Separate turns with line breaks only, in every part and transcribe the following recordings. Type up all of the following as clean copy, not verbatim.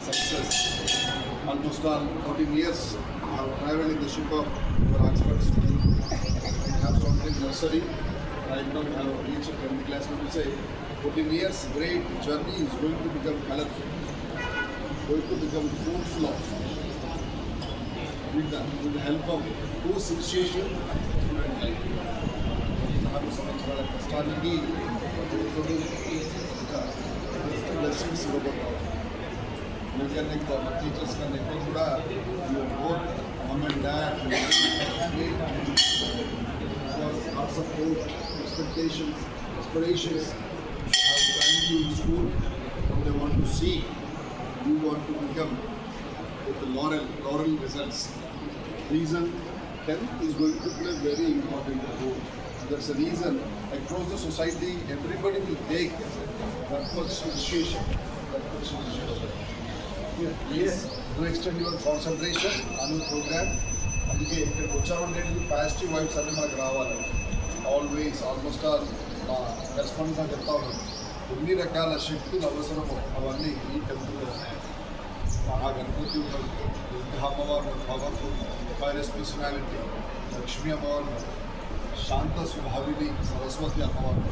success. Almost 14 years I have traveled in the ship of our Oxford student. We have started in nursery. Right now we have reached 10th class. We will say 14 years, great journey is going to become colorful, going to become fruitful of. With the help of whose initiation, student life. కష్టానికి blessings ఇవ్వబోతాం. ఎందుకంటే మా teachers కన్నా ఎక్కువ కూడా both mum and dad lots of hope, expectations, aspirations have trying you in school. They want to see you want to become with the laurel results. Reason 10th is going to play very important role. That's the reason across the society everybody will take that much initiation. Please do extend your concentration on the program. అందుకే ఇక్కడికి వచ్చామంటే positive vibes అన్నీ మనకు రావాలి. Always almost all మా response అని చెప్తా ఉన్నాను. ఎన్ని రకాల శక్తులు అవసరమో అవన్నీ ఈ టెంపుల్లో మహాగణపతి ఉన్నారు, దుర్గా అమ్మవారు పవర్ఫుల్ వైరస్ పర్సనాలిటీ, లక్ష్మీ అమ్మవారు, శాంత స్వభావిని సరస్వతి అమ్మవారు,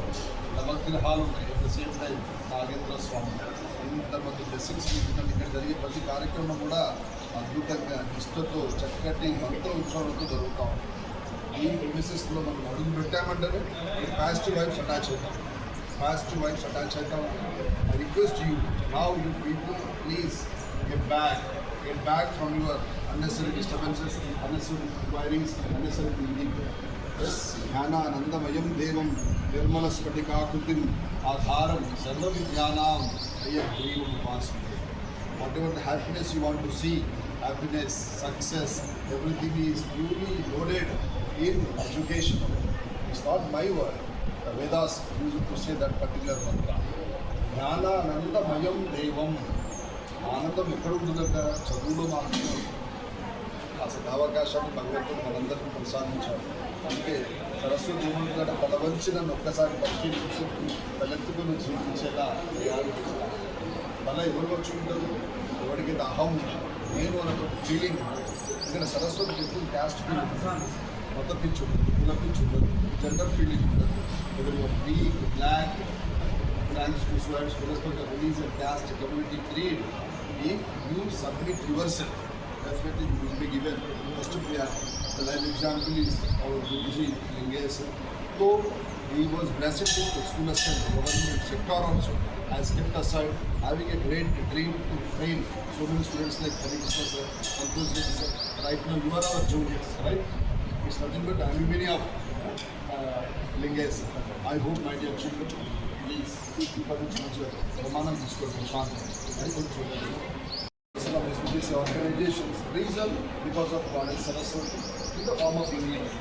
నవగ్రహాలు ఉన్నాయి. At the same time Nagendra Swami, ఇంతమంది బ్లెస్సింగ్స్ మీకు ఇక్కడ జరిగే ప్రతి కార్యక్రమం కూడా అద్భుతంగా నిష్ఠతో చక్కటి మంత్ర ఉత్సవాలతో జరుగుతూ ఉంది. ఈ ప్రిమిసెస్లో మనం అడుగు పెట్టామంటే పాజిటివ్ వైబ్స్ అటాచ్ అవుతాం. పాజిటివ్ వైబ్స్ అటాచ్ అవుతాం. I request you now you people please get back from your unnecessary disturbances, unnecessary inquiries, unnecessary thinking. Yes, Jnananandamaya Devam Nirmala Spatikakrutim Adharam Sarva Vidyanam Ayagrivam Upasmate. Whatever the happiness you want to see, happiness, success, everything is purely loaded in education. It's not my word. The Vedas used to say that particular mantra. Jnananandamayam Devam. ఆనందం ఎక్కడ ఉంటుందంట? చదువులో మాత్రమే. అసలు అవకాశాన్ని భగవంతుడు మనందరికీ ప్రసాదించాడు. అందుకే సరస్వతి ఏమంటుందంటే పదవంచి నన్ను ఒక్కసారి పరిశీలించి తలెత్తుకుని జీవించేలా మళ్ళీ ఎవరు వచ్చి ఉంటారు? ఎవరికి అహం నేను అన్న ఫీలింగ్. ఇక్కడ సరస్వతి ఎప్పుడు క్యాస్ట్ ఫీలింగ్, మత పిచ్చి ఉండదు, కుల పిచ్చి ఉండదు, జెండర్ ఫీలింగ్ ఉండదు. ఎవరు weak, black, thanks to students, irrespective of religion and caste, community, creed, if you submit yourself, definitely you will be given first priority. The live example is our Guruji Lingesh. So he was blessed with the school and government sector also has kept aside having a great dream to train so many students like Hari Krishna sir, Santosh Reddy sir. Right now you are our juniors, right? It's nothing but alumni of Lingesh. I hope my dear children, please ప్రమాణం తీసుకోండి. Organizations reason because of Goddess Saraswati in the form of English.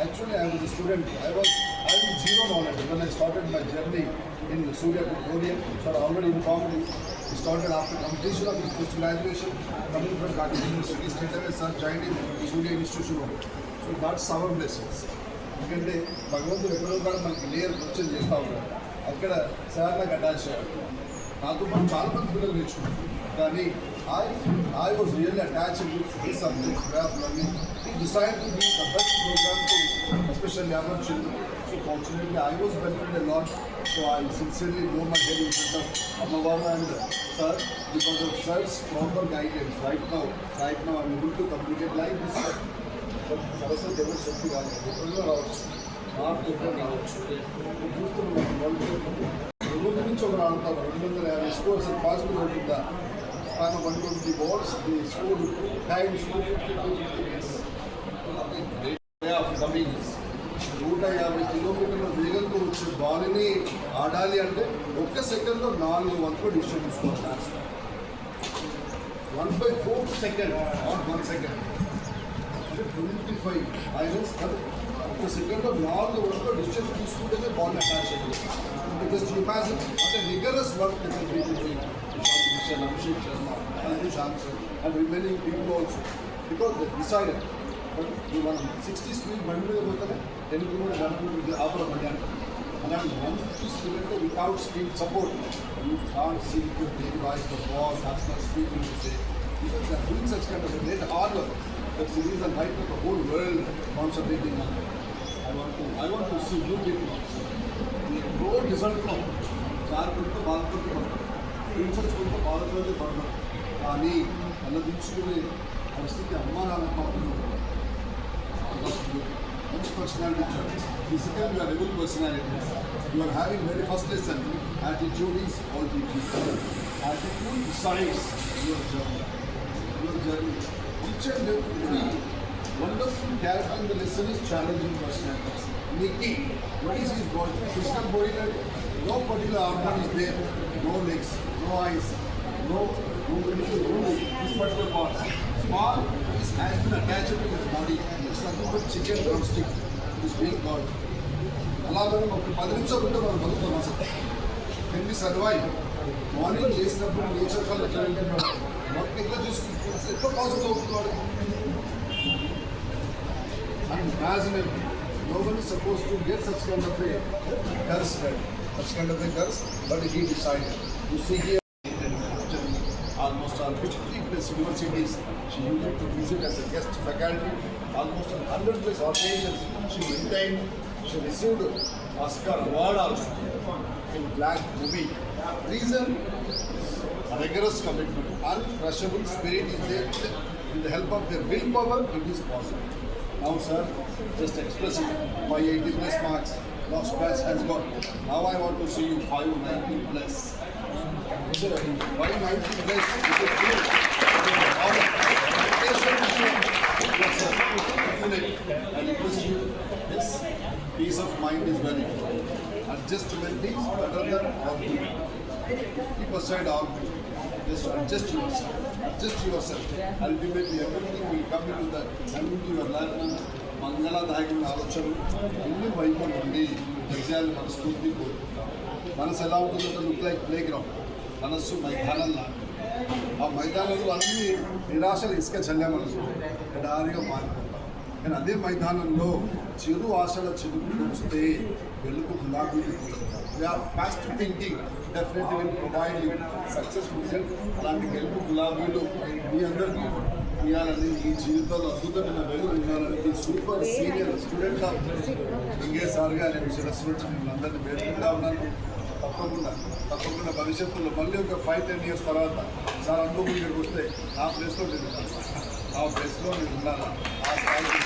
Actually, I was a student. I was having zero knowledge when I started my journey in Surya Gregorian. So already informed me. We started after completion of his post graduation, coming from Gandhi University, straight away sir joined in Surya Institution. So that's our blessings. ఎందుకంటే భగవంతుడు ఎక్కడో కూడా మనకి clear question చేస్తూ ఉంటాడు. అక్కడ sir నాకు attach అయ్యాడు. నాతో మనం చాలా మంది పిల్లలు నేర్చుకున్నాం. కానీ I was really attached with this subject, way of learning. He decided to be the best program to especially our children. So fortunately, I was benefited a lot. So I sincerely blow my head in front of Amavama and sir because of sir's proper guidance. Right now I'm able to communicate like this. Saraswati ఎవరు శక్తి కాదు, ఎప్పుడో రావచ్చు, నాకు ఎప్పుడో రావచ్చు. చూస్తున్నాం వాళ్ళు రోజు నుంచి ఒకరు ఆడతారు. 250 స్కోర్స్ పాసిబుల్ అవుతుందా? I'm a 120 balls, the score time score 50 minutes. Way of coming 150 కిలోమీటర్ల వేగంతో వచ్చే బాల్ని ఆడాలి అంటే ఒక్క సెకండ్లో 4 వంతులు డిసిషన్ తీసుకోవాలి. 1/4 సెకండ్, నాట్ 1 సెకండ్. 25 మైనస్ ఒక సెకండ్లో 4 వంతులు డిసిషన్ తీసుకుంటేనే బాల్ అటాచ్ అయ్యింది. జస్ట్ ఇమాజిన్ అంటే rigorous work Abhishek Sharma, Anju Shamsar, and remaining people also. Because they decided, but you want 60 speed బండి మీద పోతానే 10 కిలోమీటర్ ఆపడం అంటే అలాంటి మంచి student without screen support you can't see your daily voice the boss as much speaking to say because they are doing such kind of a great hard work. That's the reason right now the whole world concentrating on it. I want to see you people also. The road result from జాగ్రత్తతో బాధపడుతూ teachers కొంత బాధపడుతూ పడతాం కానీ అన్నదించుకునే పరిస్థితి అమ్మా నాన్న పాపలు మంచి పర్సనాలిటీ ఇచ్చారు. Physical you are rebel personality. You are having very first lesson attitude is all teaching. Attitude decides your journey. Your journey. Each and every wonderful character in the lesson is challenging personalities. Nikki, what is his body? Physical body, no particular organ is there, no legs, no eyes, no this particular part. Small is has been attached to his body. It's nothing but chicken drumstick. It is being God. అలాగే ఒక 10 నిమిషాలు ఉంటే మనం బతుకుతాం అసలు. Can we survive? Morning చేసినప్పుడు nature కల్ ఎట్లా వెళ్తున్నాడు మొత్తం ఎట్లా చూసుకుంటే ఎట్లా పాసిబుల్ అవుతున్నాడు. And imaginable nobody is supposed to get such kind of a curse, such kind of a curse, but he decided. You see here almost on 50 plus universities she used to visit as a guest faculty. Almost on 100 plus occasions she maintained. She received Oscar award also in Black movie. Reason, rigorous commitment, uncrushable spirit is there. With the help of their willpower, it is possible. Now, sir, just expressing my 80 plus marks. Last class has got. Now I want to see you 590 plus. Sir, 590 plus. Yes, sir. Definitely. I request you. This peace of mind is very important. Adjustment is better than argument. Keep aside argument. Just adjust yourself. Adjust yourself. Ultimately, everything will come into that. Into your life. మంగళదాయకమైన ఆలోచనలు అన్ని వైపు నుండి విజయాలు మనస్ఫూర్తి కోరుకుంటాం. మనసు ఎలా ఉంటుందో లుక్ లైక్ ప్లే గ్రౌండ్. మనస్సు మైదానంలా. ఆ మైదానంలో అన్ని నిరాశలు ఇసుక చల్లే మనసు ఎడారిగా మారిపోతాం. కానీ అదే మైదానంలో చిరు ఆశల చిరుకులు వస్తే వెలుగు గులాబీ fast thinking definitely will provide you successful result. అలాంటి గెలుపు గులాబీలు మీ అందరికీ ఇవ్వాలని, ఈ జీవితంలో అద్భుతమైన వెలుగు ఇవ్వాలని సూపర్ సీనియర్ స్టూడెంట్ ఆఫ్ ఇంగే సార్గా నేను శిరస్సు వచ్చి మిమ్మల్ని అందరినీ వేడుకుంటా ఉన్నాను. తప్పకుండా భవిష్యత్తులో మళ్ళీ ఒక 5-10 years తర్వాత సార్ అనుకోకుండా ఇక్కడికి వస్తే ఆ ప్లేస్లో నేను ఉండాలా, ఆ స్థాయికి